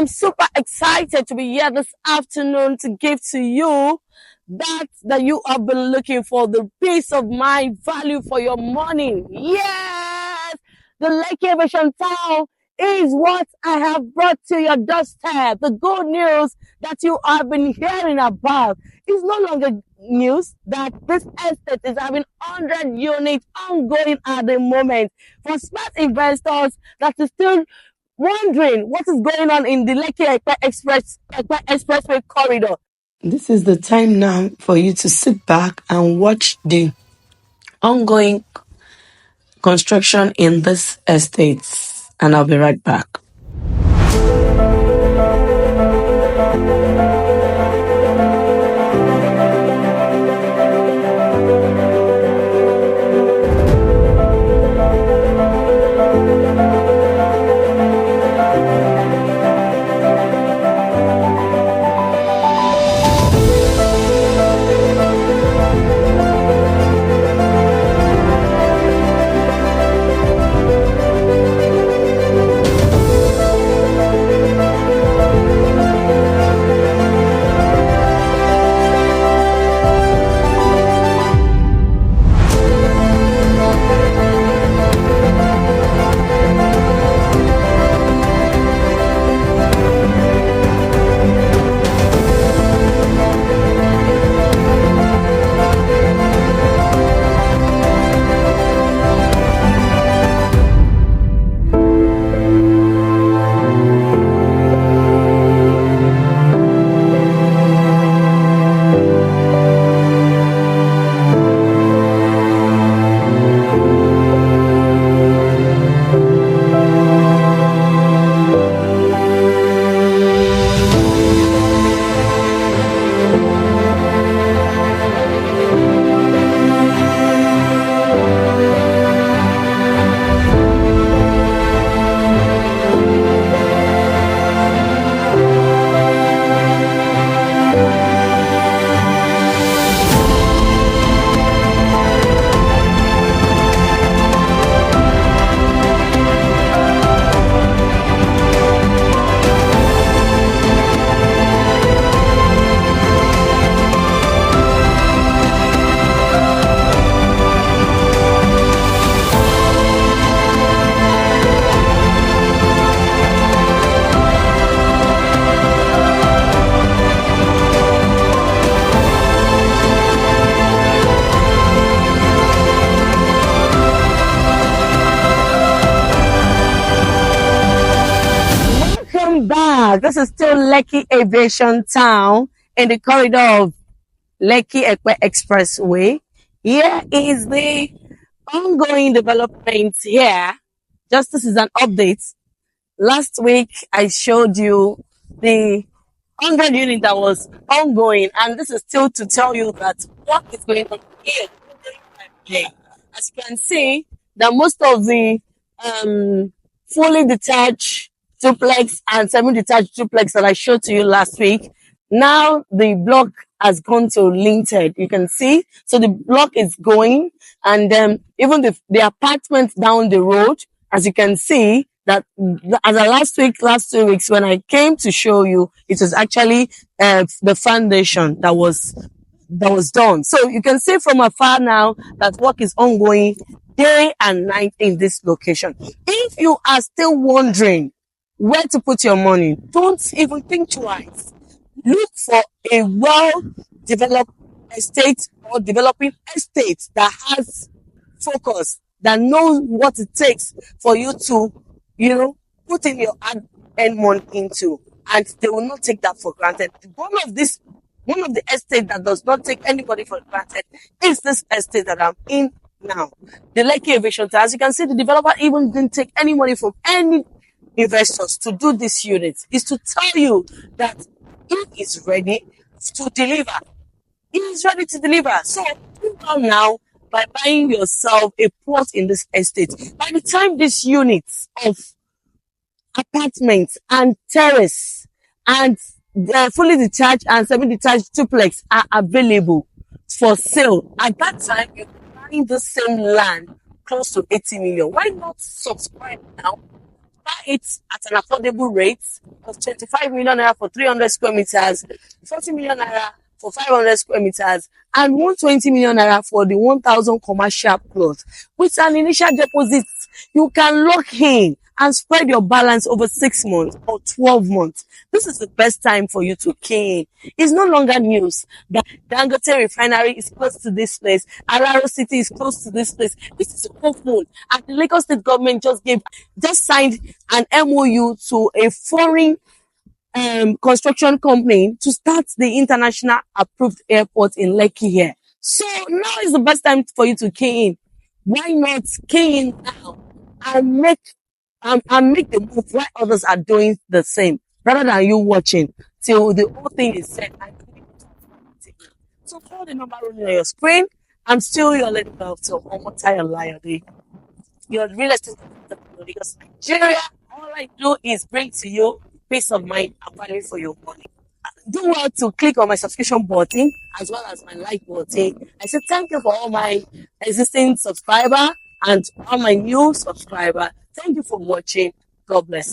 I'm super excited to be here this afternoon to give to you that you have been looking for, the peace of mind, value for your money. Yes, the Lekk Aviation Town is what I have brought to your doorstep. The good news that you have been hearing about is no longer news, that this estate is having 100 units ongoing at the moment. For smart investors that is still wondering what is going on in the Lekki Epe Expressway corridor, this is the time now for you to sit back and watch the ongoing construction in this estate. And I'll be right back. Back. This is still Lekki Aviation Town in the corridor of Lekki Epe Expressway. Here is the ongoing development here. Just this is an update. Last week I showed you the 100 unit that was ongoing, and this is still to tell you that what is going on here. As you can see, that most of the fully detached duplex and semi-detached duplex that I showed to you last week, now the block has gone to linted. You can see, so the block is going, and even the apartments down the road, as you can see, that as of last 2 weeks, when I came to show you, it was actually the foundation that was done. So you can see from afar now that work is ongoing day and night in this location. If you are still wondering where to put your money, don't even think twice. Look for a well-developed estate or developing estate that has focus, that knows what it takes for you to, put in your end money into, and they will not take that for granted. One of the estate that does not take anybody for granted is this estate that I'm in now, the Lekki Aviation Town. As you can see, the developer even didn't take any money from any investors to do this unit. Is to tell you that he is ready to deliver. He is ready to deliver. So do now by buying yourself a plot in this estate. By the time these units of apartments and terrace and fully detached and semi-detached duplex are available for sale, at that time you're buying the same land close to 80 million. Why not subscribe now buy it at an affordable rate of 25 million naira for 300 square meters, 40 million naira for 500 square meters, and 120 million naira for the 1,000 commercial plot. With an initial deposit, you can lock in and spread your balance over 6 months or 12 months. This is the best time for you to key in. It's no longer news that Dangote refinery is close to this place, Araro City is close to this place. This is hopeful. And the Lagos State government just signed an MOU to a foreign construction company to start the international approved airport in Lekki here. So now is the best time for you to key in. Why not key in now and make the move while others are doing the same, rather than you watching till the whole thing is set and so call the number running on your screen. I'm still your lady Govt, so one more time liar day. Your real estate because Nigeria, all I do is bring to you peace of mind and value for your money. Do well to click on my subscription button as well as my like button. I say thank you for all my existing subscriber and all my new subscriber. Thank you for watching. God bless.